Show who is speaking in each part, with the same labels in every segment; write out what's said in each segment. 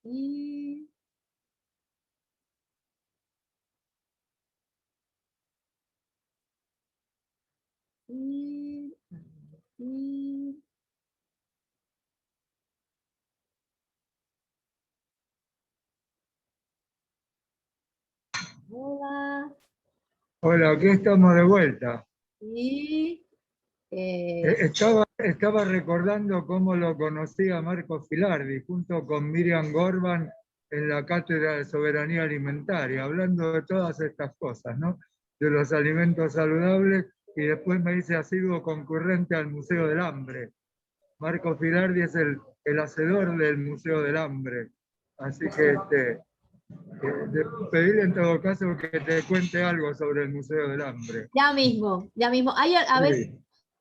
Speaker 1: Y... y... y... Hola.
Speaker 2: Hola, aquí estamos de vuelta.
Speaker 1: Y...
Speaker 2: Estaba recordando cómo lo conocí a Marco Filardi junto con Miriam Gorban en la Cátedra de Soberanía Alimentaria, hablando de todas estas cosas, ¿no? De los alimentos saludables, y después me hice asiduo concurrente al Museo del Hambre. Marco Filardi es el hacedor del Museo del Hambre, así que pedirle en todo caso que te cuente algo sobre el Museo del Hambre.
Speaker 1: ya mismo, ya mismo. A ver,
Speaker 2: Sí.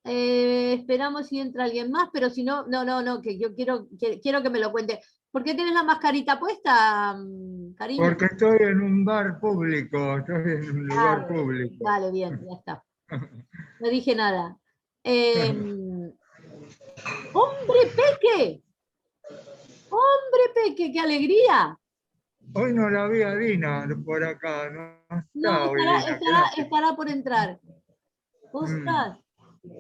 Speaker 1: esperamos si entra alguien más, pero si no, no, que yo quiero que me lo cuente. ¿Por qué tienes la mascarita puesta, cariño?
Speaker 2: Porque estoy en un bar público, estoy en un lugar
Speaker 1: Vale,
Speaker 2: público.
Speaker 1: vale, bien, ya está. No dije nada. Eh, ¡Hombre Peque! ¡Hombre Peque! ¡Qué alegría!
Speaker 2: Hoy no la vi a Dina por acá, no
Speaker 1: No,
Speaker 2: está hoy Dina, qué lástima.
Speaker 1: estará por entrar.
Speaker 2: Mm.
Speaker 1: Ostras,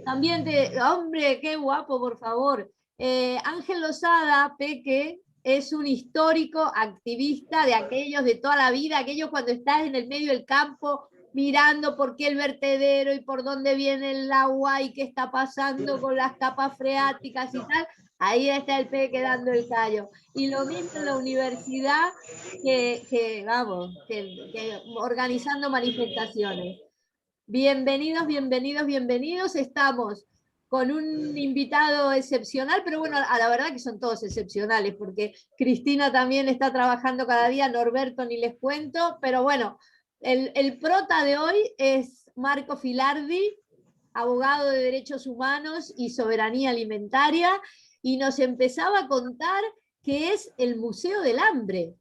Speaker 1: también hombre, qué guapo, por favor. Ángel Lozada, Peque, es un histórico activista de aquellos de toda la vida, aquellos cuando estás en el medio del campo mirando por qué el vertedero y por dónde viene el agua y qué está pasando con las capas freáticas y tal. Ahí está el Peque dando el callo. Y lo mismo en la universidad vamos, que organizando manifestaciones. Bienvenidos, bienvenidos, bienvenidos. Estamos con un invitado excepcional, pero bueno, a la verdad que son todos excepcionales, porque Cristina también está trabajando cada día, Norberto ni les cuento, pero bueno, el prota de hoy es Marco Filardi, abogado de derechos humanos y soberanía alimentaria, y nos empezaba a contar qué es el Museo del Hambre.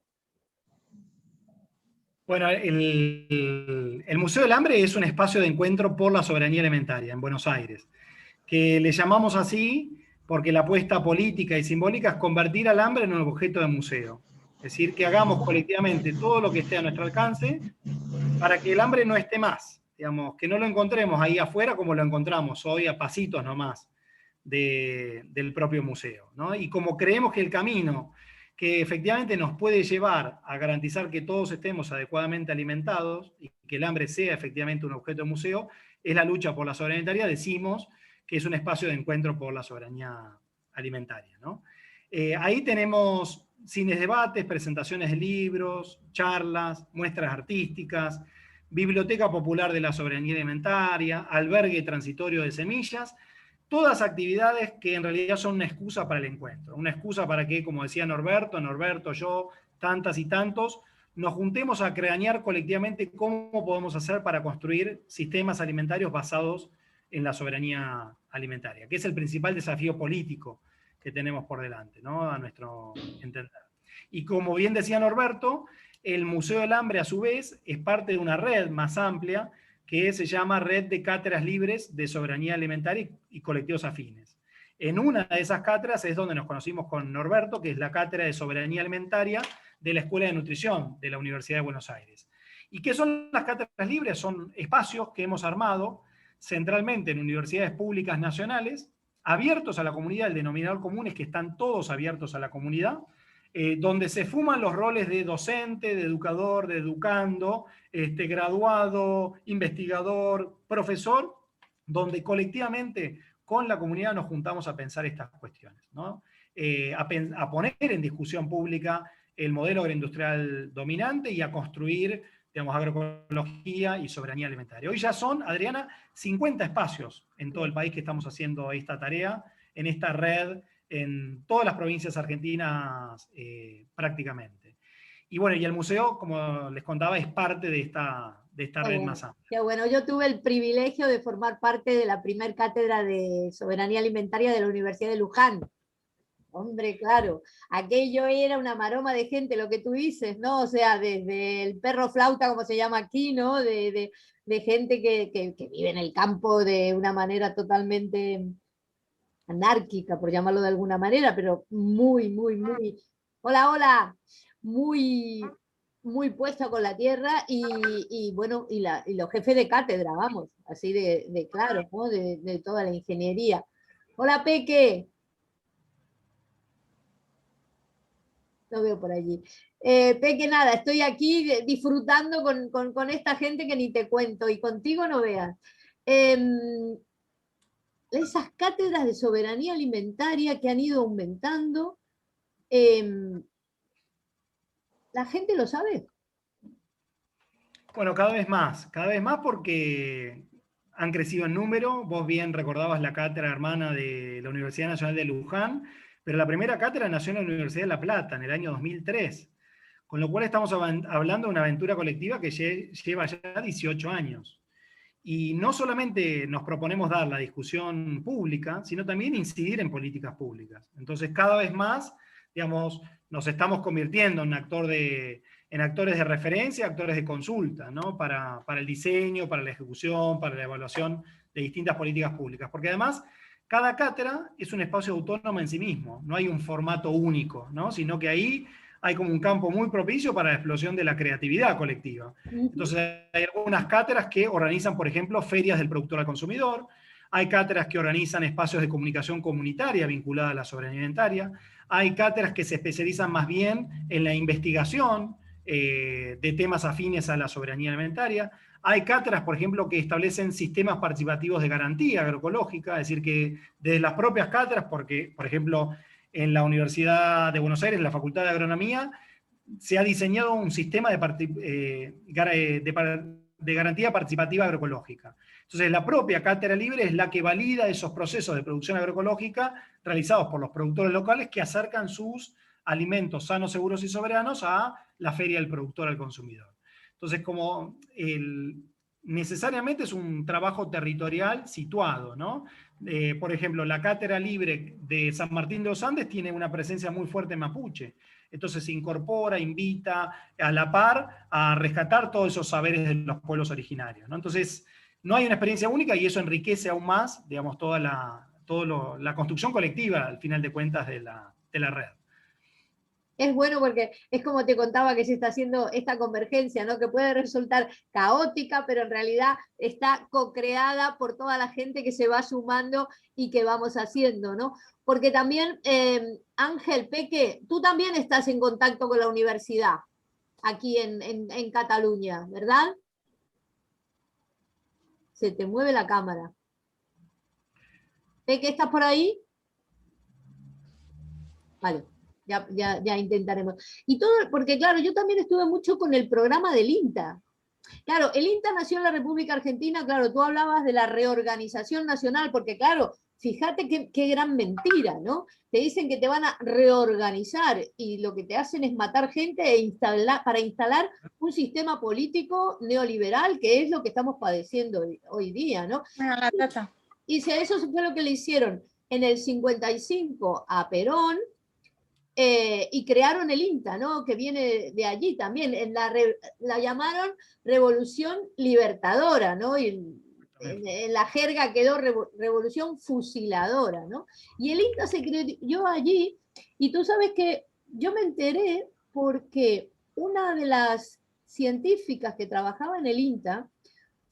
Speaker 3: Bueno, el Museo del Hambre es un espacio de encuentro por la soberanía alimentaria en Buenos Aires, que le llamamos así porque la apuesta política y simbólica es convertir al hambre en un objeto de museo. Es decir, que hagamos colectivamente todo lo que esté a nuestro alcance para que el hambre no esté más, digamos, que no lo encontremos ahí afuera como lo encontramos hoy a pasitos nomás del propio museo, ¿no? Y como creemos que el camino que efectivamente nos puede llevar a garantizar que todos estemos adecuadamente alimentados y que el hambre sea efectivamente un objeto de museo, es la lucha por la soberanía alimentaria, decimos que es un espacio de encuentro por la soberanía alimentaria, ¿no? Ahí tenemos cines, debates, presentaciones de libros, charlas, muestras artísticas, biblioteca popular de la soberanía alimentaria, albergue transitorio de semillas, todas actividades que en realidad son una excusa para el encuentro, una excusa para que, como decía Norberto, yo, tantas y tantos, nos juntemos a cranear colectivamente cómo podemos hacer para construir sistemas alimentarios basados en la soberanía alimentaria, que es el principal desafío político que tenemos por delante, ¿no? A nuestro entender. Y como bien decía Norberto, el Museo del Hambre, a su vez, es parte de una red más amplia que se llama Red de Cátedras Libres de Soberanía Alimentaria y Colectivos Afines. En una de esas cátedras es donde nos conocimos con Norberto, que es la Cátedra de Soberanía Alimentaria de la Escuela de Nutrición de la Universidad de Buenos Aires. ¿Y qué son las cátedras libres? Son espacios que hemos armado centralmente en universidades públicas nacionales, abiertos a la comunidad, el denominador común es que están todos abiertos a la comunidad, donde se fuman los roles de docente, de educador, de educando, graduado, investigador, profesor, donde colectivamente con la comunidad nos juntamos a pensar estas cuestiones, ¿no? A poner en discusión pública el modelo agroindustrial dominante y a construir, digamos, agroecología y soberanía alimentaria. Hoy ya son, Adriana, 50 espacios en todo el país que estamos haciendo esta tarea, en esta red, en todas las provincias argentinas prácticamente. Y bueno, y el museo, como les contaba, es parte de esta red más amplia.
Speaker 1: Qué bueno, yo tuve el privilegio de formar parte de la primer cátedra de soberanía alimentaria de la Universidad de Luján. Hombre, claro, aquello era una maroma de gente, lo que tú dices, ¿no? O sea, desde el perro flauta, como se llama aquí, ¿no? De gente que vive en el campo de una manera totalmente anárquica, por llamarlo de alguna manera, pero muy, muy, muy Hola, hola. Muy, muy puesta con la tierra bueno, y los jefes de cátedra, vamos, así de claro, ¿no? De toda la ingeniería. Hola, Peque. Lo veo por allí. Peque, nada, estoy aquí disfrutando con esta gente que ni te cuento, y contigo no veas. Esas cátedras de soberanía alimentaria que han ido aumentando, ¿la gente lo sabe?
Speaker 3: Bueno, cada vez más porque han crecido en número. Vos bien recordabas la cátedra hermana de la Universidad Nacional de Luján, pero la primera cátedra nació en la Universidad de La Plata en el año 2003, con lo cual estamos hablando de una aventura colectiva que lleva ya 18 años. Y no solamente nos proponemos dar la discusión pública, sino también incidir en políticas públicas. Entonces, cada vez más, digamos, nos estamos convirtiendo en actores de referencia, actores de consulta, ¿no? Para el diseño, para la ejecución, para la evaluación de distintas políticas públicas. Porque además, cada cátedra es un espacio autónomo en sí mismo, no hay un formato único, ¿no? Sino que ahí hay como un campo muy propicio para la explosión de la creatividad colectiva. Entonces, hay algunas cátedras que organizan, por ejemplo, ferias del productor al consumidor, hay cátedras que organizan espacios de comunicación comunitaria vinculada a la soberanía alimentaria, hay cátedras que se especializan más bien en la investigación de temas afines a la soberanía alimentaria, hay cátedras, por ejemplo, que establecen sistemas participativos de garantía agroecológica, es decir, que desde las propias cátedras, porque, por ejemplo, en la Universidad de Buenos Aires, en la Facultad de Agronomía, se ha diseñado un sistema de garantía participativa agroecológica. Entonces, la propia cátedra libre es la que valida esos procesos de producción agroecológica realizados por los productores locales que acercan sus alimentos sanos, seguros y soberanos a la feria del productor al consumidor. Entonces, necesariamente es un trabajo territorial situado, ¿no? Por ejemplo, la Cátedra Libre de San Martín de los Andes tiene una presencia muy fuerte en mapuche. Entonces se incorpora, invita a la par a rescatar todos esos saberes de los pueblos originarios, ¿no? Entonces, no hay una experiencia única y eso enriquece aún más, digamos, toda la construcción colectiva, al final de cuentas, de la red.
Speaker 1: Es bueno porque es como te contaba que se está haciendo esta convergencia, ¿no? Que puede resultar caótica, pero en realidad está co-creada por toda la gente que se va sumando y que vamos haciendo, ¿no? Porque también, Ángel, Peque, tú también estás en contacto con la universidad aquí en Cataluña, ¿verdad? Se te mueve la cámara. Peque, ¿estás por ahí? Vale. Ya intentaremos. Y todo, porque claro, yo también estuve mucho con el programa del INTA. Claro, el INTA nació en la República Argentina, claro, tú hablabas de la reorganización nacional, porque claro, fíjate qué gran mentira, ¿no? Te dicen que te van a reorganizar y lo que te hacen es matar gente para instalar un sistema político neoliberal, que es lo que estamos padeciendo hoy día, ¿no? Y si a eso fue lo que le hicieron en el 55 a Perón, y crearon el INTA, ¿no? Que viene de allí también. La llamaron Revolución Libertadora, ¿no? Y en la jerga quedó Revolución Fusiladora, ¿no? Y el INTA se creó allí, y tú sabes que yo me enteré porque una de las científicas que trabajaba en el INTA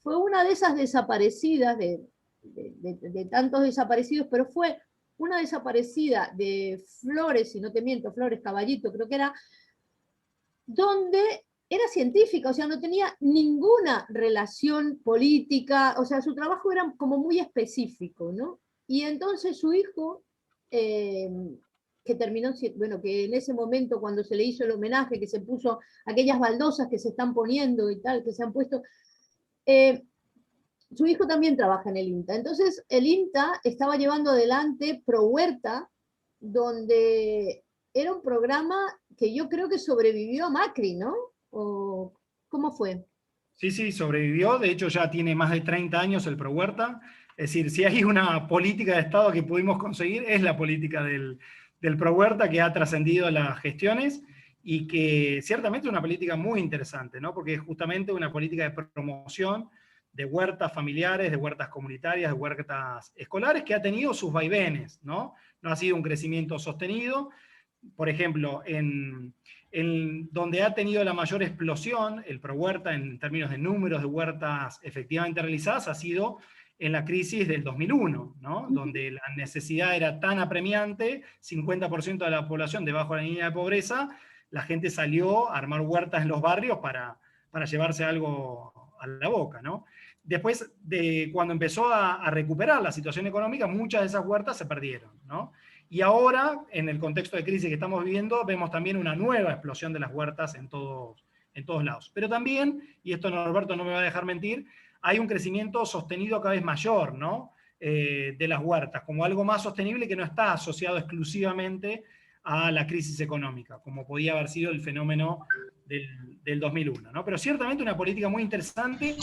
Speaker 1: fue una de esas desaparecidas, de tantos desaparecidos, pero fue una desaparecida de Flores, si no te miento, Flores Caballito, creo que era, donde era científica, o sea, no tenía ninguna relación política, o sea, su trabajo era como muy específico, ¿no? Y entonces su hijo, que terminó, bueno, que en ese momento cuando se le hizo el homenaje, que se puso aquellas baldosas que se están poniendo y tal, que se han puesto, su hijo también trabaja en el INTA. Entonces, el INTA estaba llevando adelante Pro Huerta, donde era un programa que yo creo que sobrevivió a Macri, ¿no? ¿O cómo fue?
Speaker 3: Sí, sí, sobrevivió. De hecho, ya tiene más de 30 años el Pro Huerta. Es decir, si hay una política de Estado que pudimos conseguir, es la política del Pro Huerta, que ha trascendido las gestiones y que ciertamente es una política muy interesante, ¿no? Porque es justamente una política de promoción de huertas familiares, de huertas comunitarias, de huertas escolares, que ha tenido sus vaivenes, ¿no? No ha sido un crecimiento sostenido, por ejemplo, en donde ha tenido la mayor explosión el ProHuerta en términos de números de huertas efectivamente realizadas ha sido en la crisis del 2001, ¿no? Donde la necesidad era tan apremiante, 50% de la población debajo de la línea de pobreza, la gente salió a armar huertas en los barrios para llevarse algo a la boca, ¿no? Después, cuando empezó a recuperar la situación económica, muchas de esas huertas se perdieron, ¿no? Y ahora, en el contexto de crisis que estamos viviendo, vemos también una nueva explosión de las huertas en todos lados. Pero también, y esto Norberto no me va a dejar mentir, hay un crecimiento sostenido cada vez mayor, ¿no? De las huertas, como algo más sostenible que no está asociado exclusivamente a la crisis económica, como podía haber sido el fenómeno del 2001, ¿no? Pero ciertamente una política muy interesante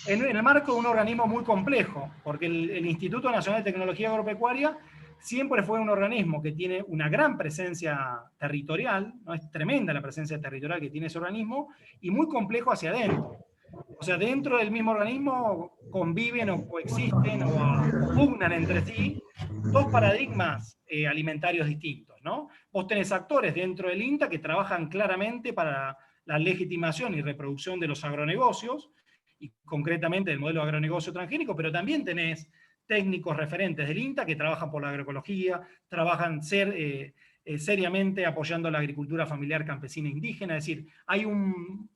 Speaker 3: en el marco de un organismo muy complejo, porque el Instituto Nacional de Tecnología Agropecuaria siempre fue un organismo que tiene una gran presencia territorial, ¿no? Es tremenda la presencia territorial que tiene ese organismo, y muy complejo hacia adentro. O sea, dentro del mismo organismo conviven o coexisten o pugnan entre sí dos paradigmas alimentarios distintos, ¿no? Vos tenés actores dentro del INTA que trabajan claramente para la legitimación y reproducción de los agronegocios, y concretamente del modelo de agronegocio transgénico, pero también tenés técnicos referentes del INTA que trabajan por la agroecología, trabajan seriamente apoyando la agricultura familiar campesina indígena, es decir, hay un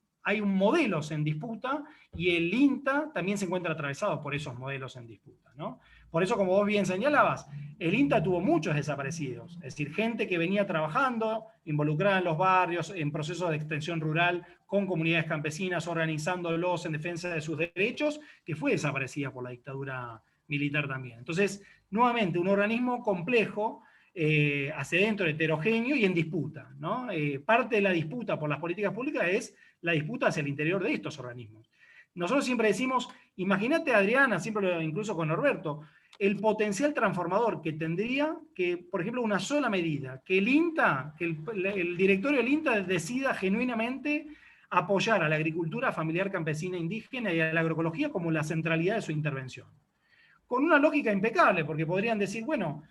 Speaker 3: modelos en disputa y el INTA también se encuentra atravesado por esos modelos en disputa, ¿no? Por eso, como vos bien señalabas, el INTA tuvo muchos desaparecidos, es decir, gente que venía trabajando, involucrada en los barrios, en procesos de extensión rural, con comunidades campesinas, organizándolos en defensa de sus derechos, que fue desaparecida por la dictadura militar también. Entonces, nuevamente, un organismo complejo, hacia dentro, heterogéneo y en disputa, ¿no? Parte de la disputa por las políticas públicas es la disputa hacia el interior de estos organismos. Nosotros siempre decimos, imagínate, Adriana, siempre incluso con Norberto, el potencial transformador que tendría que, por ejemplo, una sola medida, que el INTA, que el directorio del INTA decida genuinamente apoyar a la agricultura familiar campesina indígena y a la agroecología como la centralidad de su intervención. Con una lógica impecable, porque podrían decir, bueno,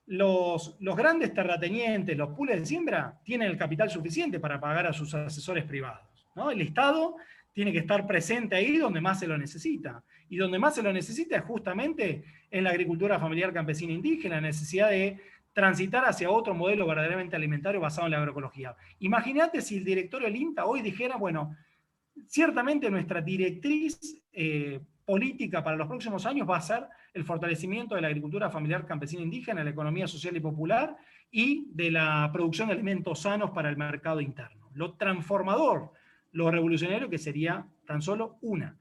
Speaker 3: los grandes terratenientes, los pools de siembra, tienen el capital suficiente para pagar a sus asesores privados, ¿no? El Estado tiene que estar presente ahí donde más se lo necesita. Y donde más se lo necesita es justamente en la agricultura familiar campesina indígena, la necesidad de transitar hacia otro modelo verdaderamente alimentario basado en la agroecología. Imagínate si el directorio del INTA hoy dijera, bueno, ciertamente nuestra directriz política para los próximos años va a ser el fortalecimiento de la agricultura familiar campesina indígena, la economía social y popular y de la producción de alimentos sanos para el mercado interno. Lo transformador, lo revolucionario que sería tan solo una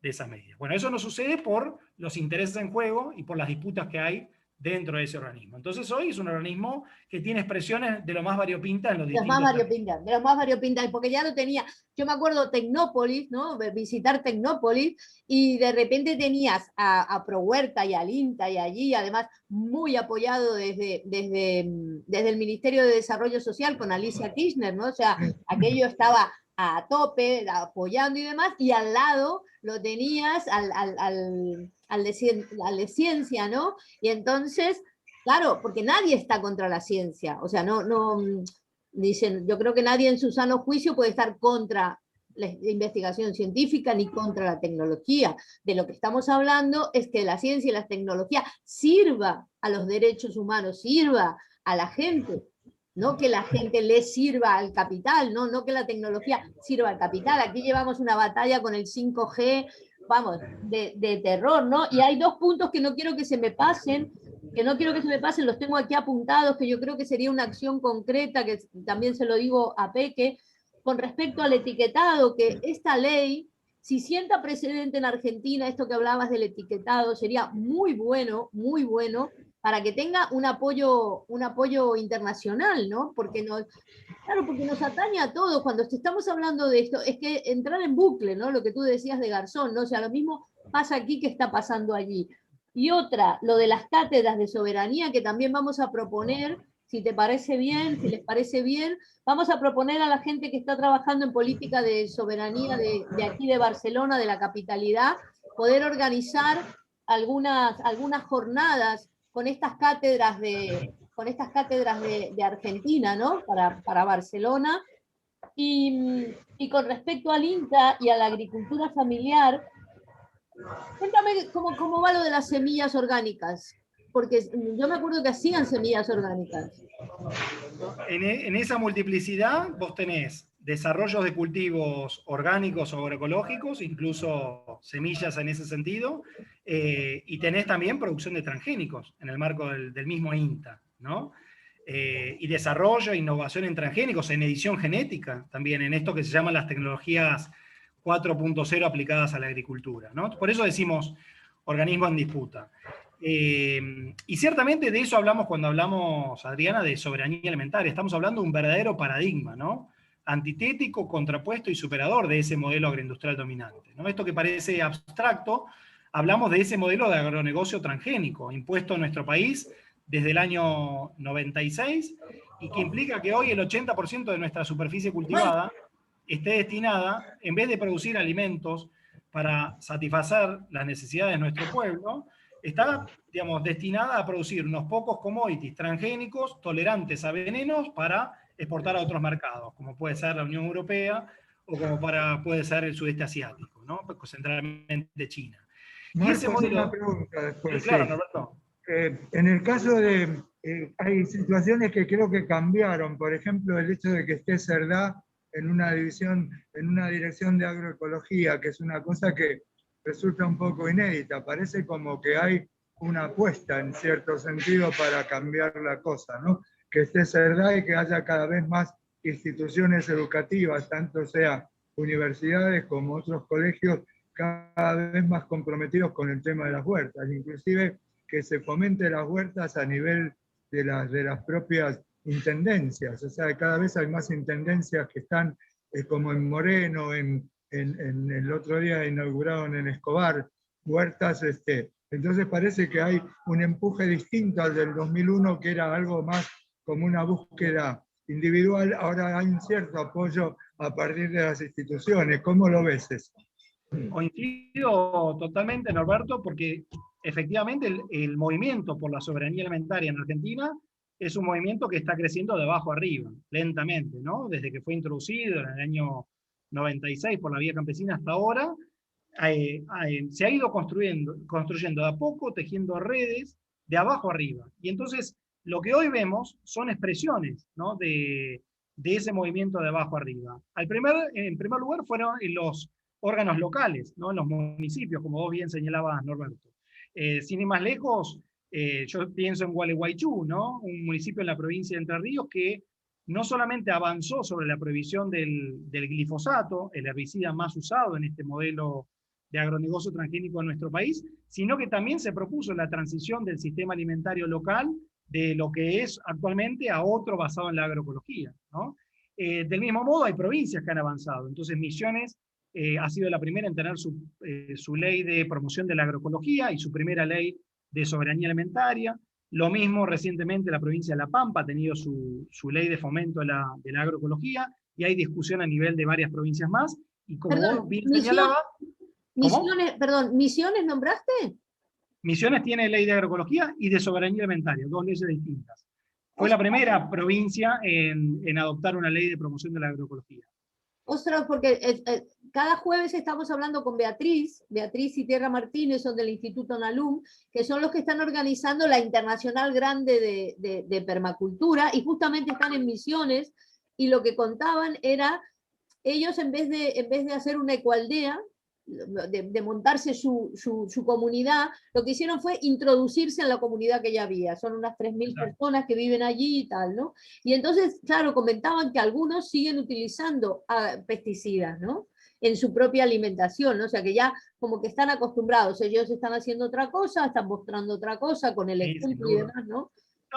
Speaker 3: de esas medidas. Bueno, eso no sucede por los intereses en juego y por las disputas que hay dentro de ese organismo. Entonces hoy es un organismo que tiene expresiones de lo más variopintas en los distintos...
Speaker 1: De los más variopintas, porque ya lo tenía, yo me acuerdo Tecnópolis, ¿no? Visitar Tecnópolis, y de repente tenías a ProHuerta y al INTA y allí, además muy apoyado desde el Ministerio de Desarrollo Social con Alicia Kirchner, ¿no? O sea, aquello estaba a tope, apoyando y demás, y al lado lo tenías al de ciencia, ¿no? Y entonces, claro, porque nadie está contra la ciencia, o sea, dicen, yo creo que nadie en su sano juicio puede estar contra la investigación científica ni contra la tecnología. De lo que estamos hablando es que la ciencia y la tecnología sirva a los derechos humanos, sirva a la gente, no que la gente le sirva al capital, no que la tecnología sirva al capital. Aquí llevamos una batalla con el 5G, vamos, de terror, ¿no? Y hay dos puntos que no quiero que se me pasen, los tengo aquí apuntados, que yo creo que sería una acción concreta, que también se lo digo a Peque, con respecto al etiquetado, que esta ley, si sienta precedente en Argentina, esto que hablabas del etiquetado, sería muy bueno, para que tenga un apoyo internacional, ¿no? Porque nos atañe a todos. Cuando estamos hablando de esto, es que entrar en bucle, ¿no? Lo que tú decías de Garzón, ¿no? O sea, lo mismo pasa aquí que está pasando allí. Y otra, lo de las cátedras de soberanía, que también vamos a proponer, si te parece bien, si les parece bien, vamos a proponer a la gente que está trabajando en política de soberanía de aquí de Barcelona, de la capitalidad, poder organizar algunas jornadas con estas cátedras con estas cátedras de Argentina, ¿no? Para Barcelona. Y con respecto al INTA y a la agricultura familiar, cuéntame cómo va lo de las semillas orgánicas, porque yo me acuerdo que hacían semillas orgánicas.
Speaker 3: En esa multiplicidad vos tenés desarrollos de cultivos orgánicos o agroecológicos, incluso semillas en ese sentido, y tenés también producción de transgénicos en el marco del mismo INTA, ¿no? Y desarrollo e innovación en transgénicos, en edición genética, también en esto que se llaman las tecnologías 4.0 aplicadas a la agricultura, ¿no? Por eso decimos organismo en disputa. Y ciertamente de eso hablamos cuando hablamos, Adriana, de soberanía alimentaria. Estamos hablando de un verdadero paradigma, ¿no? Antitético, contrapuesto y superador de ese modelo agroindustrial dominante, ¿no? Esto que parece abstracto, hablamos de ese modelo de agronegocio transgénico impuesto en nuestro país desde el año 96 y que implica que hoy el 80% de nuestra superficie cultivada esté destinada, en vez de producir alimentos para satisfacer las necesidades de nuestro pueblo, está, digamos, destinada a producir unos pocos commodities transgénicos tolerantes a venenos para exportar a otros mercados, como puede ser la Unión Europea o como puede ser el sudeste asiático, ¿no? Centralmente China.
Speaker 2: Marcos,
Speaker 3: Y ese modelo...
Speaker 2: una pregunta después.
Speaker 3: Sí, claro,
Speaker 2: Sí.
Speaker 3: Norberto.
Speaker 2: En el caso de... hay situaciones que creo que cambiaron, por ejemplo, el hecho de que esté Cerdá en una dirección de agroecología, que es una cosa que resulta un poco inédita. Parece como que hay una apuesta en cierto sentido para cambiar la cosa, ¿no? Que esté Cerdá y que haya cada vez más instituciones educativas, tanto sea universidades como otros colegios, cada vez más comprometidos con el tema de las huertas, inclusive que se fomente las huertas a nivel de las propias intendencias, o sea, cada vez hay más intendencias que están como en Moreno, en el otro día inauguraron en Escobar, huertas, entonces parece que hay un empuje distinto al del 2001, que era algo más como una búsqueda individual, ahora hay un cierto apoyo a partir de las instituciones. ¿Cómo lo ves eso?
Speaker 3: Coincido totalmente, Norberto, porque efectivamente el movimiento por la soberanía alimentaria en Argentina es un movimiento que está creciendo de abajo arriba, lentamente, ¿no? Desde que fue introducido en el año 96 por la vía campesina hasta ahora, se ha ido construyendo de a poco, tejiendo redes de abajo arriba. Y entonces lo que hoy vemos son expresiones, ¿no? de ese movimiento de abajo arriba. En primer lugar fueron los órganos locales, ¿no? En los municipios, como vos bien señalabas, Norberto. Sin ir más lejos, yo pienso en Gualeguaychú, ¿no? Un municipio en la provincia de Entre Ríos que no solamente avanzó sobre la prohibición del glifosato, el herbicida más usado en este modelo de agronegocio transgénico en nuestro país, sino que también se propuso la transición del sistema alimentario local de lo que es actualmente a otro basado en la agroecología, ¿no? Del mismo modo hay provincias que han avanzado, entonces Misiones ha sido la primera en tener su ley de promoción de la agroecología y su primera ley de soberanía alimentaria. Lo mismo recientemente la provincia de La Pampa ha tenido su ley de fomento de la agroecología y hay discusión a nivel de varias provincias más. Y como vos bien señalabas...
Speaker 1: ¿Misiones nombraste?
Speaker 3: Misiones tiene ley de agroecología y de soberanía alimentaria, dos leyes distintas. Fue la primera provincia en adoptar una ley de promoción de la agroecología.
Speaker 1: Ostras, porque cada jueves estamos hablando con Beatriz y Tierra Martínez, son del Instituto Nalum, que son los que están organizando la Internacional Grande de Permacultura, y justamente están en Misiones, y lo que contaban era, ellos en vez de hacer una ecoaldea, de montarse su comunidad, lo que hicieron fue introducirse en la comunidad que ya había. Son unas 3.000 personas que viven allí y tal, ¿no? Y entonces, claro, comentaban que algunos siguen utilizando pesticidas, ¿no? En su propia alimentación, ¿no? O sea, que ya como que están acostumbrados, ellos están haciendo otra cosa, están mostrando otra cosa con el ejemplo y demás, ¿no?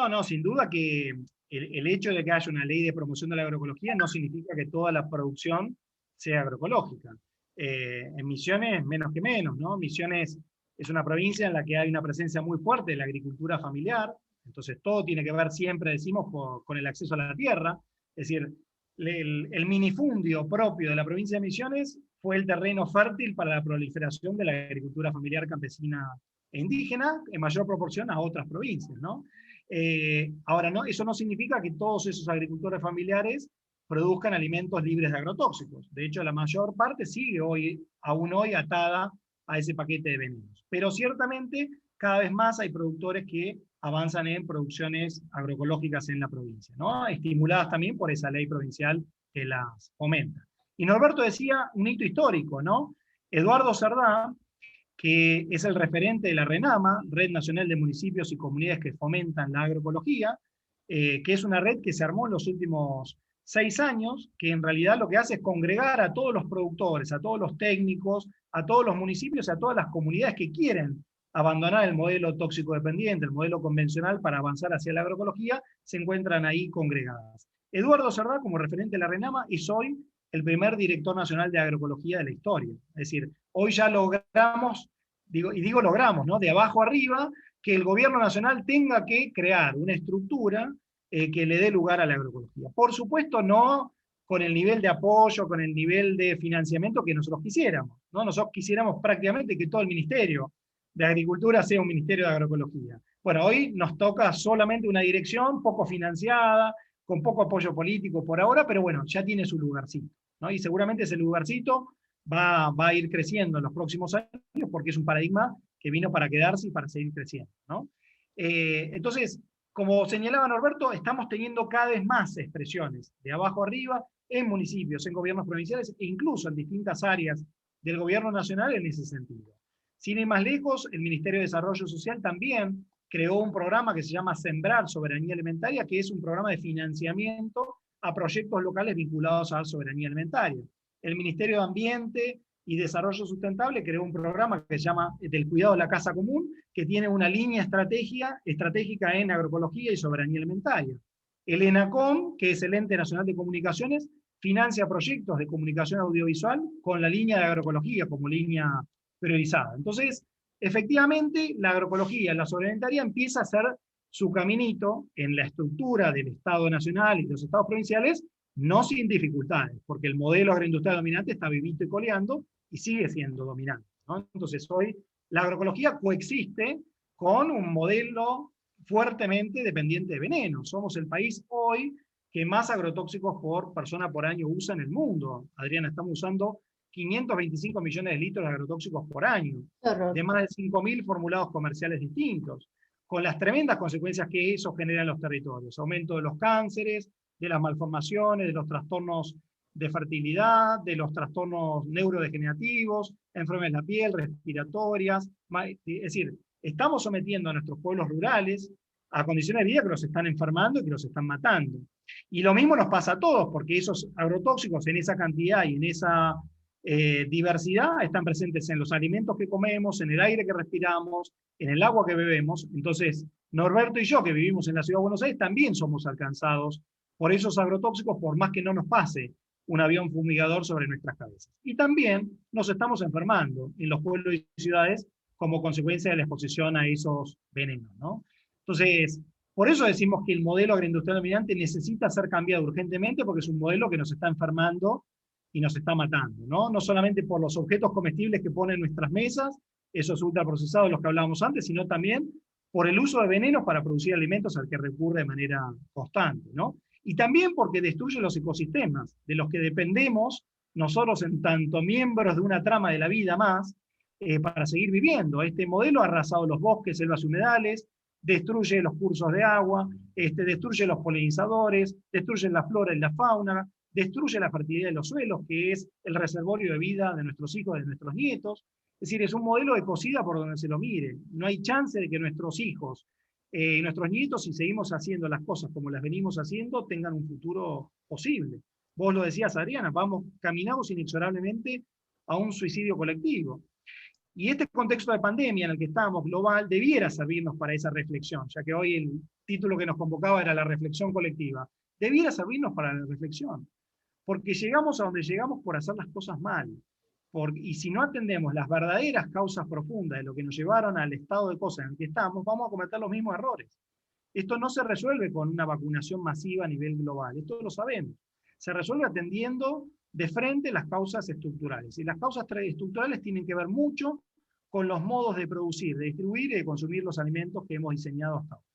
Speaker 3: No, sin duda que el hecho de que haya una ley de promoción de la agroecología no significa que toda la producción sea agroecológica. En Misiones, menos que menos, ¿no? Misiones es una provincia en la que hay una presencia muy fuerte de la agricultura familiar, entonces todo tiene que ver siempre, decimos, con el acceso a la tierra, es decir, el minifundio propio de la provincia de Misiones fue el terreno fértil para la proliferación de la agricultura familiar campesina e indígena, en mayor proporción a otras provincias, ¿no? Ahora, no, eso no significa que todos esos agricultores familiares produzcan alimentos libres de agrotóxicos. De hecho, la mayor parte sigue aún hoy atada a ese paquete de venenos. Pero ciertamente, cada vez más hay productores que avanzan en producciones agroecológicas en la provincia, ¿no? Estimuladas también por esa ley provincial que las fomenta. Y Norberto decía un hito histórico, ¿no? Eduardo Cerdá, que es el referente de la RENAMA, Red Nacional de Municipios y Comunidades que Fomentan la Agroecología, que es una red que se armó en los últimos 6 años, que en realidad lo que hace es congregar a todos los productores, a todos los técnicos, a todos los municipios, a todas las comunidades que quieren abandonar el modelo tóxico dependiente, el modelo convencional para avanzar hacia la agroecología, se encuentran ahí congregadas. Eduardo Cerdá, como referente de la RENAMA, es hoy el primer director nacional de agroecología de la historia. Es decir, hoy ya logramos, digo logramos, ¿no? De abajo arriba, que el gobierno nacional tenga que crear una estructura que le dé lugar a la agroecología. Por supuesto, no con el nivel de apoyo, con el nivel de financiamiento que nosotros quisiéramos, ¿no? Nosotros quisiéramos prácticamente que todo el Ministerio de Agricultura sea un Ministerio de Agroecología. Bueno, hoy nos toca solamente una dirección poco financiada, con poco apoyo político por ahora, pero bueno, ya tiene su lugarcito, ¿no? Y seguramente ese lugarcito va a ir creciendo en los próximos años, porque es un paradigma que vino para quedarse y para seguir creciendo, ¿no? Entonces, como señalaba Norberto, estamos teniendo cada vez más expresiones de abajo arriba en municipios, en gobiernos provinciales e incluso en distintas áreas del gobierno nacional en ese sentido. Sin ir más lejos, el Ministerio de Desarrollo Social también creó un programa que se llama Sembrar Soberanía Alimentaria, que es un programa de financiamiento a proyectos locales vinculados a soberanía alimentaria. El Ministerio de Ambiente y Desarrollo Sustentable creó un programa que se llama Del Cuidado de la Casa Común, que tiene una línea estratégica en agroecología y soberanía alimentaria. El ENACOM, que es el Ente Nacional de Comunicaciones, financia proyectos de comunicación audiovisual con la línea de agroecología como línea priorizada. Entonces, efectivamente, la agroecología, la soberanía alimentaria empieza a hacer su caminito en la estructura del Estado nacional y de los estados provinciales, no sin dificultades, porque el modelo agroindustrial dominante está vivito y coleando y sigue siendo dominante, ¿no? Entonces hoy la agroecología coexiste con un modelo fuertemente dependiente de veneno. Somos el país hoy que más agrotóxicos por persona por año usa en el mundo. Adriana, estamos usando 525 millones de litros de agrotóxicos por año, de más de 5.000 formulados comerciales distintos, con las tremendas consecuencias que eso genera en los territorios. Aumento de los cánceres, de las malformaciones, de los trastornos de fertilidad, de los trastornos neurodegenerativos, enfermedades de la piel, respiratorias. Es decir, estamos sometiendo a nuestros pueblos rurales a condiciones de vida que los están enfermando y que los están matando. Y lo mismo nos pasa a todos, porque esos agrotóxicos en esa cantidad y en esa diversidad están presentes en los alimentos que comemos, en el aire que respiramos, en el agua que bebemos. Entonces, Norberto y yo, que vivimos en la ciudad de Buenos Aires, también somos alcanzados por esos agrotóxicos, por más que no nos pase un avión fumigador sobre nuestras cabezas. Y también nos estamos enfermando en los pueblos y ciudades como consecuencia de la exposición a esos venenos, ¿no? Entonces, por eso decimos que el modelo agroindustrial dominante necesita ser cambiado urgentemente, porque es un modelo que nos está enfermando y nos está matando, ¿no? No solamente por los objetos comestibles que ponen en nuestras mesas, esos ultraprocesados de los que hablábamos antes, sino también por el uso de venenos para producir alimentos al que recurre de manera constante, ¿no? Y también porque destruye los ecosistemas de los que dependemos nosotros en tanto miembros de una trama de la vida más para seguir viviendo. Este modelo ha arrasado los bosques, selvas y humedales, destruye los cursos de agua, destruye los polinizadores, destruye la flora y la fauna, destruye la fertilidad de los suelos, que es el reservorio de vida de nuestros hijos, de nuestros nietos. Es decir, es un modelo ecocida por donde se lo mire. No hay chance de que nuestros hijos, nuestros nietos, si seguimos haciendo las cosas como las venimos haciendo, tengan un futuro posible. Vos lo decías, Adriana, caminamos inexorablemente a un suicidio colectivo. Y este contexto de pandemia en el que estamos, global, debiera servirnos para esa reflexión, ya que hoy el título que nos convocaba era la reflexión colectiva. Debiera servirnos para la reflexión, porque llegamos a donde llegamos por hacer las cosas mal. Y si no atendemos las verdaderas causas profundas de lo que nos llevaron al estado de cosas en el que estamos, vamos a cometer los mismos errores. Esto no se resuelve con una vacunación masiva a nivel global, esto lo sabemos. Se resuelve atendiendo de frente las causas estructurales. Y las causas estructurales tienen que ver mucho con los modos de producir, de distribuir y de consumir los alimentos que hemos diseñado hasta ahora.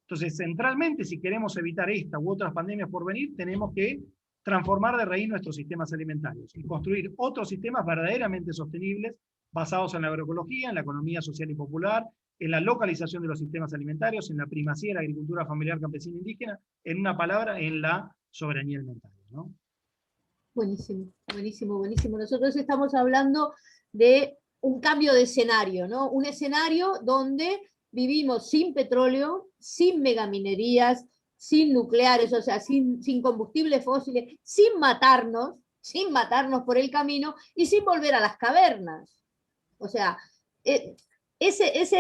Speaker 3: Entonces, centralmente, si queremos evitar esta u otras pandemias por venir, tenemos que transformar de raíz nuestros sistemas alimentarios y construir otros sistemas verdaderamente sostenibles, basados en la agroecología, en la economía social y popular, en la localización de los sistemas alimentarios, en la primacía de la agricultura familiar, campesina e indígena, en una palabra, en la soberanía alimentaria, ¿no?
Speaker 1: Buenísimo, buenísimo, buenísimo. Nosotros estamos hablando de un cambio de escenario, ¿no? Un escenario donde vivimos sin petróleo, sin megaminerías, sin nucleares, o sea, sin combustibles fósiles, sin matarnos por el camino y sin volver a las cavernas. O sea, esa es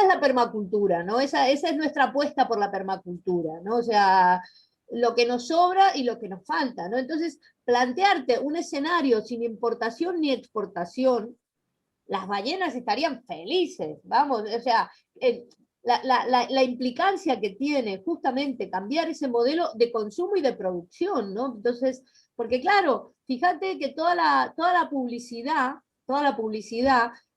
Speaker 1: la permacultura, ¿no? Esa es nuestra apuesta por la permacultura, ¿no? O sea, lo que nos sobra y lo que nos falta, ¿no? Entonces, plantearte un escenario sin importación ni exportación, las ballenas estarían felices, vamos, o sea, la implicancia que tiene justamente cambiar ese modelo de consumo y de producción, ¿no? Entonces, porque claro, fíjate que toda la publicidad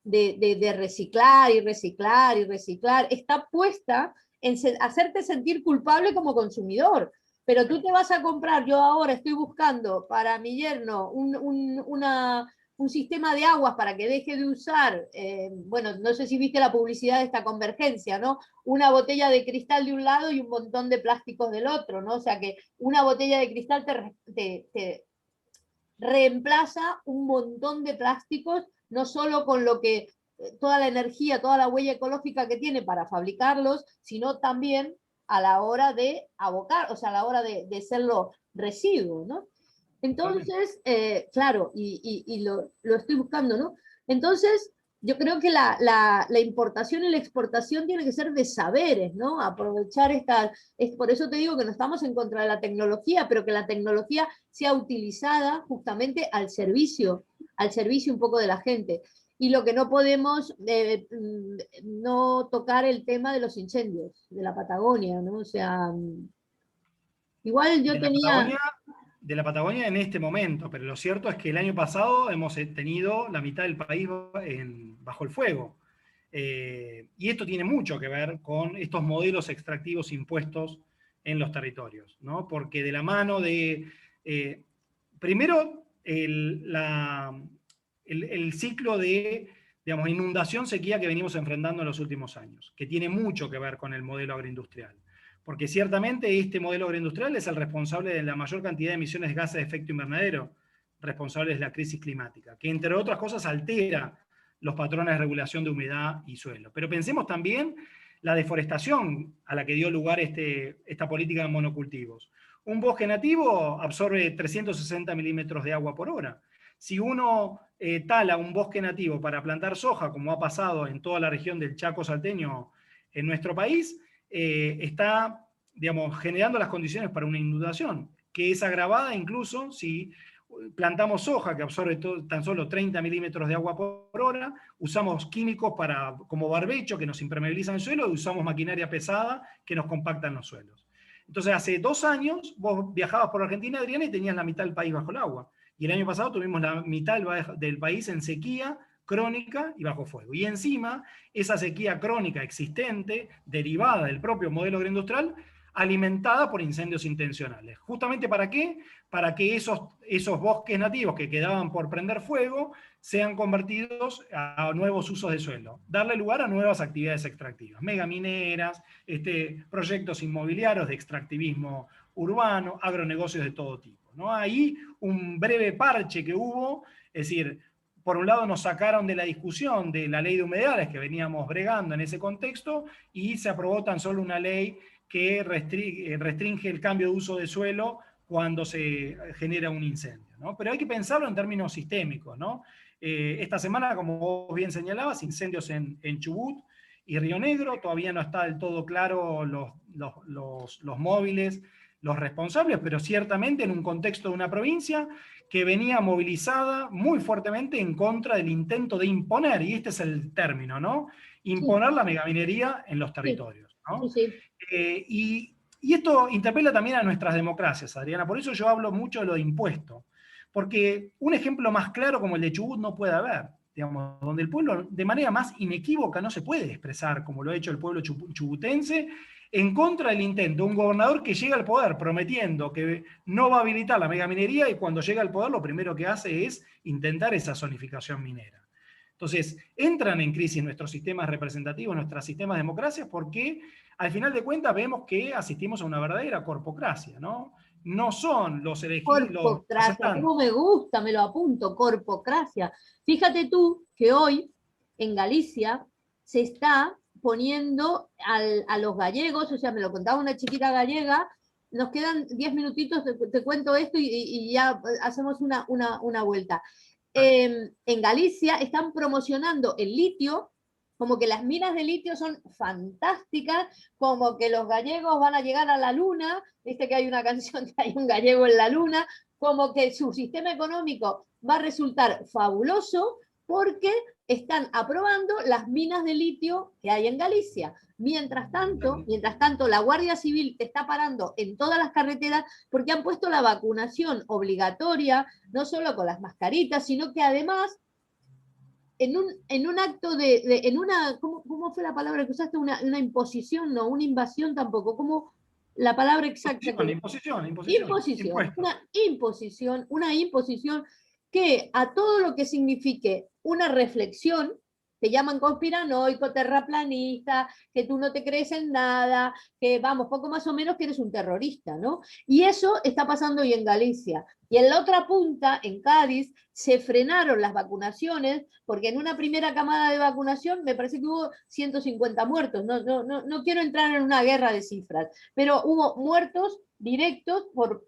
Speaker 1: de reciclar y reciclar y reciclar está puesta en hacerte sentir culpable como consumidor. Pero tú te vas a comprar, yo ahora estoy buscando para mi yerno un sistema de aguas para que deje de usar, bueno, no sé si viste la publicidad de esta Convergencia, ¿no? Una botella de cristal de un lado y un montón de plásticos del otro, ¿no? O sea que una botella de cristal te reemplaza un montón de plásticos, no solo con lo que toda la energía, toda la huella ecológica que tiene para fabricarlos, sino también a la hora de abocar, o sea, a la hora de serlo residuo, ¿no? Entonces, claro, y lo estoy buscando, ¿no? Entonces, yo creo que la importación y la exportación tiene que ser de saberes, ¿no? Aprovechar por eso te digo que no estamos en contra de la tecnología, pero que la tecnología sea utilizada justamente al servicio un poco de la gente. Y lo que no podemos, no tocar el tema de los incendios de la Patagonia, ¿no? O sea, igual yo tenía...
Speaker 3: De la Patagonia en este momento, pero lo cierto es que el año pasado hemos tenido la mitad del país bajo el fuego. Y esto tiene mucho que ver con estos modelos extractivos impuestos en los territorios, ¿no? Porque de la mano de... primero, el ciclo de, digamos, inundación, sequía que venimos enfrentando en los últimos años, que tiene mucho que ver con el modelo agroindustrial. Porque ciertamente este modelo agroindustrial es el responsable de la mayor cantidad de emisiones de gases de efecto invernadero, responsables de la crisis climática, que entre otras cosas altera los patrones de regulación de humedad y suelo. Pero pensemos también la deforestación a la que dio lugar esta política de monocultivos. Un bosque nativo absorbe 360 milímetros de agua por hora. Si uno tala un bosque nativo para plantar soja, como ha pasado en toda la región del Chaco salteño en nuestro país, está, digamos, generando las condiciones para una inundación, que es agravada incluso si plantamos soja, que absorbe tan solo 30 milímetros de agua por hora, usamos químicos como barbecho que nos impermeabilizan el suelo y usamos maquinaria pesada que nos compactan los suelos. Entonces, hace 2 años vos viajabas por Argentina, Adriana, y tenías la mitad del país bajo el agua. Y el año pasado tuvimos la mitad del país en sequía crónica y bajo fuego. Y encima, esa sequía crónica existente, derivada del propio modelo agroindustrial, alimentada por incendios intencionales. ¿Justamente para qué? Para que esos bosques nativos que quedaban por prender fuego sean convertidos a nuevos usos de suelo. Darle lugar a nuevas actividades extractivas, megamineras, proyectos inmobiliarios de extractivismo urbano, agronegocios de todo tipo, ¿no? Ahí un breve parche que hubo, es decir, por un lado nos sacaron de la discusión de la ley de humedales que veníamos bregando en ese contexto y se aprobó tan solo una ley que restringe el cambio de uso de suelo cuando se genera un incendio, ¿no? Pero hay que pensarlo en términos sistémicos, ¿no? Esta semana, como vos bien señalabas, incendios en Chubut y Río Negro, todavía no está del todo claro los móviles, los responsables, pero ciertamente en un contexto de una provincia que venía movilizada muy fuertemente en contra del intento de imponer, y este es el término, ¿no? Imponer la megaminería en los territorios, ¿no?
Speaker 1: Sí, sí.
Speaker 3: Y esto interpela también a nuestras democracias, Adriana, por eso yo hablo mucho de lo de impuesto, porque un ejemplo más claro como el de Chubut no puede haber. digamos, donde el pueblo de manera más inequívoca no se puede expresar, como lo ha hecho el pueblo chubutense, en contra del intento de un gobernador que llega al poder prometiendo que no va a habilitar la megaminería y cuando llega al poder lo primero que hace es intentar esa zonificación minera. Entonces, entran en crisis nuestros sistemas representativos, nuestros sistemas de democracia, porque al final de cuentas vemos que asistimos a una verdadera corpocracia, ¿no? No son los elegidos, los
Speaker 1: Corpocracia,
Speaker 3: representantes.
Speaker 1: ¿cómo me gusta? Me lo apunto, corpocracia. Fíjate tú que hoy en Galicia se está poniendo a los gallegos, o sea, me lo contaba una chiquita gallega, nos quedan 10 minutitos, te cuento esto y ya hacemos una vuelta. En Galicia están promocionando el litio, como que las minas de litio son fantásticas, como que los gallegos van a llegar a la luna, viste que hay una canción que hay un gallego en la luna, como que su sistema económico va a resultar fabuloso porque están aprobando las minas de litio que hay en Galicia. Mientras tanto, la Guardia Civil te está parando en todas las carreteras porque han puesto la vacunación obligatoria, no solo con las mascaritas, sino que además en un acto en una, ¿cómo fue la palabra que usaste? Una imposición, no, una invasión tampoco, como la palabra exacta.
Speaker 3: Imposición.
Speaker 1: Una imposición que a todo lo que signifique una reflexión, te llaman conspiranoico, terraplanista, que tú no te crees en nada, que vamos, poco más o menos que eres un terrorista, ¿no? Y eso está pasando hoy en Galicia. Y en la otra punta, en Cádiz, se frenaron las vacunaciones, porque en una primera camada de vacunación me parece que hubo 150 muertos. No quiero entrar en una guerra de cifras, pero hubo muertos directos por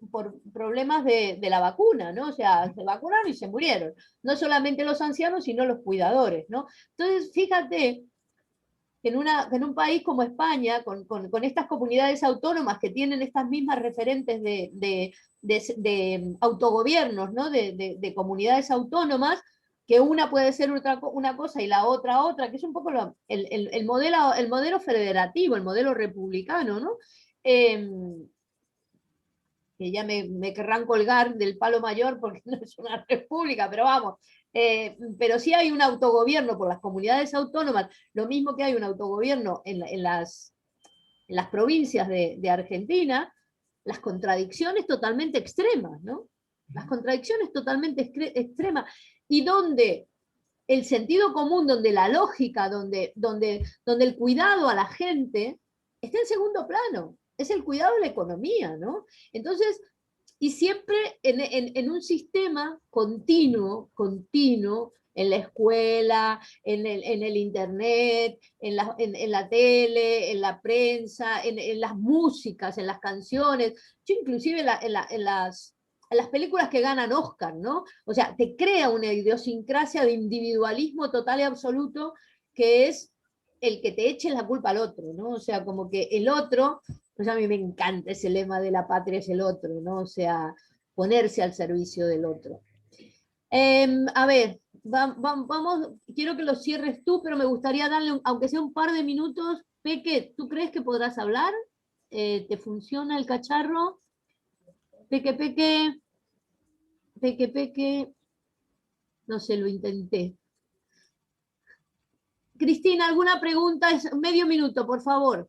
Speaker 1: problemas de la vacuna, ¿no? O sea, se vacunaron y se murieron. No solamente los ancianos, sino los cuidadores, ¿no? Entonces, fíjate que en un país como España, con estas comunidades autónomas que tienen estas mismas referentes de autogobiernos, ¿no? de comunidades autónomas, que una puede ser una cosa y la otra, que es un poco el modelo federativo, el modelo republicano, ¿no? Que ya me querrán colgar del palo mayor porque no es una república, pero vamos, pero sí hay un autogobierno por las comunidades autónomas, lo mismo que hay un autogobierno en las provincias de Argentina, las contradicciones totalmente extremas, ¿no? Las contradicciones totalmente extremas, y donde el sentido común, donde la lógica, donde el cuidado a la gente está en segundo plano. Es el cuidado de la economía, ¿no? Entonces, y siempre en un sistema continuo, en la escuela, en el internet, en la tele, en la prensa, en las músicas, en las canciones, yo inclusive en las películas que ganan Oscar, ¿no? O sea, te crea una idiosincrasia de individualismo total y absoluto que es el que te eche la culpa al otro, ¿no? O sea, como que el otro, pues a mí me encanta ese lema de la patria es el otro, ¿no? O sea, ponerse al servicio del otro. A ver, vamos, quiero que lo cierres tú, pero me gustaría darle, aunque sea un par de minutos. Peque, ¿tú crees que podrás hablar? ¿Te funciona el cacharro? Peque, no sé, lo intenté. Cristina, ¿alguna pregunta? Es medio minuto, por favor.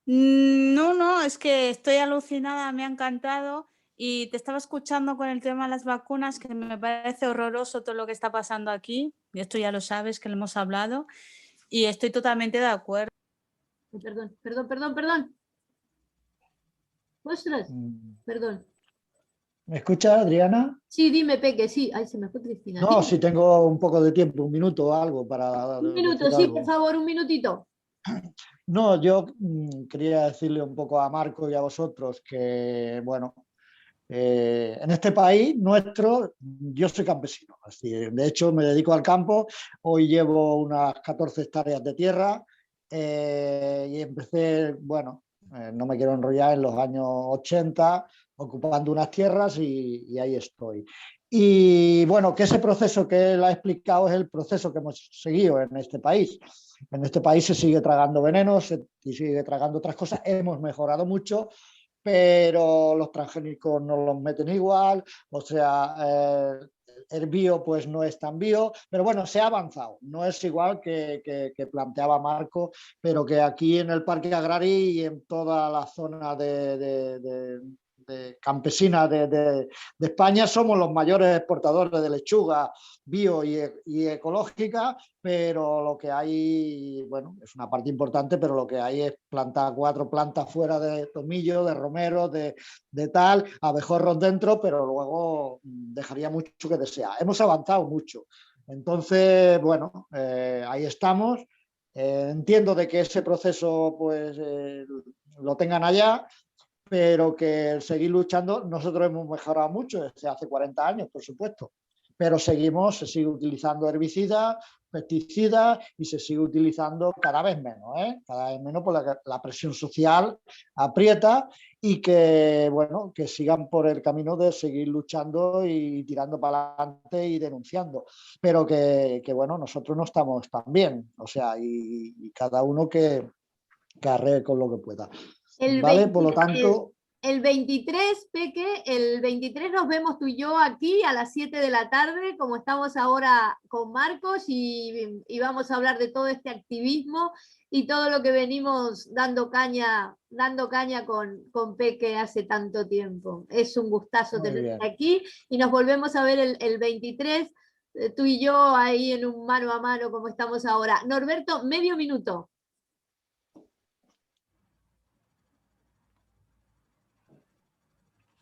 Speaker 4: No, es que estoy alucinada, me ha encantado y te estaba escuchando con el tema de las vacunas, que me parece horroroso todo lo que está pasando aquí, y esto ya lo sabes, que lo hemos hablado, y estoy totalmente de acuerdo.
Speaker 1: Perdón. Ostras, perdón.
Speaker 5: ¿Me escucha, Adriana?
Speaker 1: Sí, dime, Peque, sí. Ay, se me fue Cristina.
Speaker 5: No, si tengo un poco de tiempo, un minuto o algo para...
Speaker 1: Un minuto, sí, por favor, un minutito.
Speaker 5: No, yo quería decirle un poco a Marco y a vosotros que, bueno, en este país nuestro, yo soy campesino. Así, de hecho, me dedico al campo. Hoy llevo unas 14 hectáreas de tierra y empecé, bueno, no me quiero enrollar, en los años 80, ocupando unas tierras y ahí estoy. Y bueno, que ese proceso que él ha explicado es el proceso que hemos seguido en este país. En este país se sigue tragando venenos, se sigue tragando otras cosas. Hemos mejorado mucho, pero los transgénicos no los meten igual, o sea, el bio pues no es tan bio, pero bueno, se ha avanzado, no es igual que planteaba Marco, pero que aquí en el Parque Agrari y en toda la zona campesina de España somos los mayores exportadores de lechuga bio y ecológica, pero lo que hay, bueno, es una parte importante, pero lo que hay es plantar 4 plantas fuera de tomillo, de romero, de tal, abejorros dentro, pero luego dejaría mucho que desear. Hemos avanzado mucho. Entonces, bueno, ahí estamos. Entiendo de que ese proceso pues lo tengan allá, pero que seguir luchando, nosotros hemos mejorado mucho desde hace 40 años, por supuesto, pero se sigue utilizando herbicidas, pesticidas y se sigue utilizando cada vez menos, cada vez menos porque la presión social aprieta y que, bueno, que sigan por el camino de seguir luchando y tirando para adelante y denunciando, pero que bueno, nosotros no estamos tan bien, o sea, y cada uno que arregle con lo que pueda. ¿Vale? Por lo tanto...
Speaker 1: El 23, Peque, el 23 nos vemos tú y yo aquí a las 7 de la tarde, como estamos ahora con Marcos, y vamos a hablar de todo este activismo y todo lo que venimos dando caña con Peque hace tanto tiempo. Es un gustazo tenerte aquí y nos volvemos a ver el 23, tú y yo ahí en un mano a mano como estamos ahora. Norberto, medio minuto.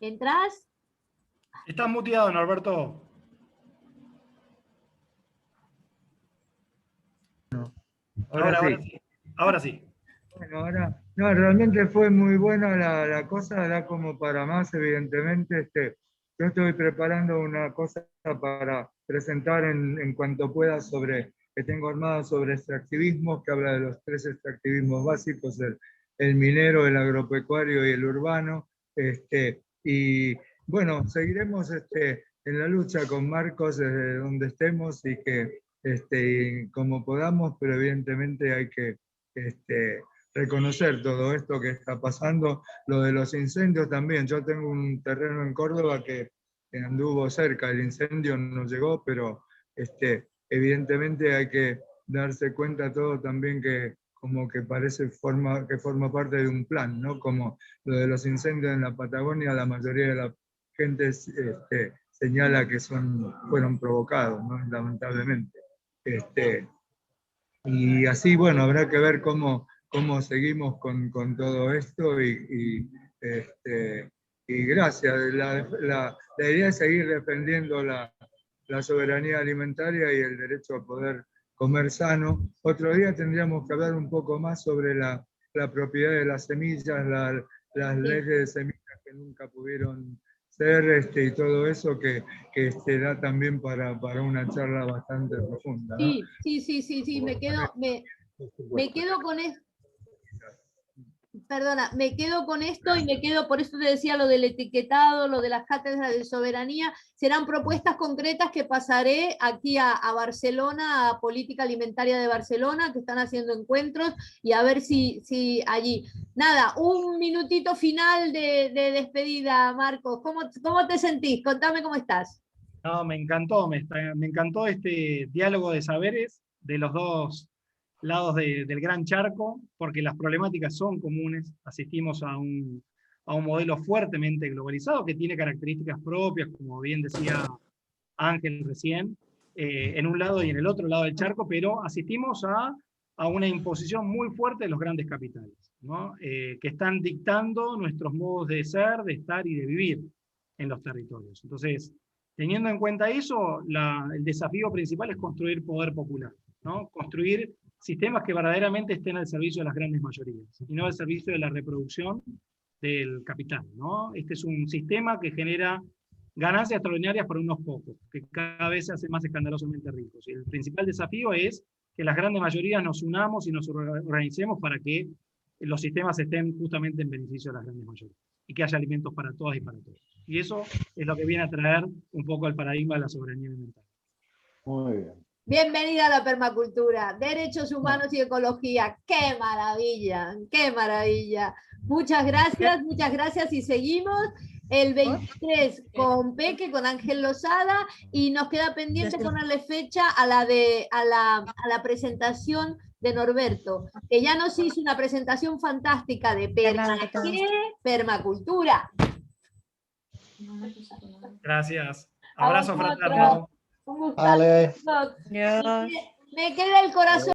Speaker 1: ¿Entras?
Speaker 3: Estás muteado, Norberto. Ahora sí. Ahora sí.
Speaker 2: Bueno, no, realmente fue muy buena la cosa, da como para más, evidentemente. Yo estoy preparando una cosa para presentar en cuanto pueda que tengo armada sobre extractivismo, que habla de los 3 extractivismos básicos, el minero, el agropecuario y el urbano. Y bueno, seguiremos en la lucha con Marcos desde donde estemos y y como podamos, pero evidentemente hay que reconocer todo esto que está pasando. Lo de los incendios también. Yo tengo un terreno en Córdoba que anduvo cerca, el incendio no llegó, pero evidentemente hay que darse cuenta todo también que como que que forma parte de un plan, ¿no? Como lo de los incendios en la Patagonia, la mayoría de la gente señala que fueron provocados, ¿no? Lamentablemente. Y así, bueno, habrá que ver cómo seguimos con todo esto y gracias. La idea es seguir defendiendo la soberanía alimentaria y el derecho a poder comer sano. Otro día tendríamos que hablar un poco más sobre la propiedad de las semillas, las leyes de semillas que nunca pudieron ser y todo eso que da también para una charla bastante profunda, ¿no?
Speaker 1: Sí, me quedo con esto. Perdona, me quedo con esto y por eso te decía lo del etiquetado, lo de las cátedras de soberanía, serán propuestas concretas que pasaré aquí a Barcelona, a Política Alimentaria de Barcelona, que están haciendo encuentros, y a ver si allí. Nada, un minutito final de despedida, Marcos. ¿Cómo te sentís? Contame cómo estás.
Speaker 3: No, me encantó este diálogo de saberes de los dos lados del gran charco, porque las problemáticas son comunes. Asistimos a un modelo fuertemente globalizado que tiene características propias, como bien decía Ángel recién, en un lado y en el otro lado del charco, pero asistimos a una imposición muy fuerte de los grandes capitales, ¿no? Que están dictando nuestros modos de ser, de estar y de vivir en los territorios. Entonces, teniendo en cuenta eso, el desafío principal es construir poder popular, ¿no? Construir sistemas que verdaderamente estén al servicio de las grandes mayorías, y no al servicio de la reproducción del capital, ¿no? Este es un sistema que genera ganancias extraordinarias para unos pocos, que cada vez se hacen más escandalosamente ricos. Y el principal desafío es que las grandes mayorías nos unamos y nos organicemos para que los sistemas estén justamente en beneficio de las grandes mayorías, y que haya alimentos para todas y para todos. Y eso es lo que viene a traer un poco el paradigma de la soberanía alimentaria.
Speaker 5: Muy bien.
Speaker 1: Bienvenida a la permacultura, derechos humanos y ecología. ¡Qué maravilla! ¡Qué maravilla! Muchas gracias y seguimos el 23 con Peque, con Ángel Losada, y nos queda pendiente ponerle fecha a la presentación de Norberto, que ya nos hizo una presentación fantástica de permacultura.
Speaker 3: Gracias. Abrazo fraterno.
Speaker 1: Un gusto.
Speaker 5: Vale.
Speaker 1: Me queda el corazón.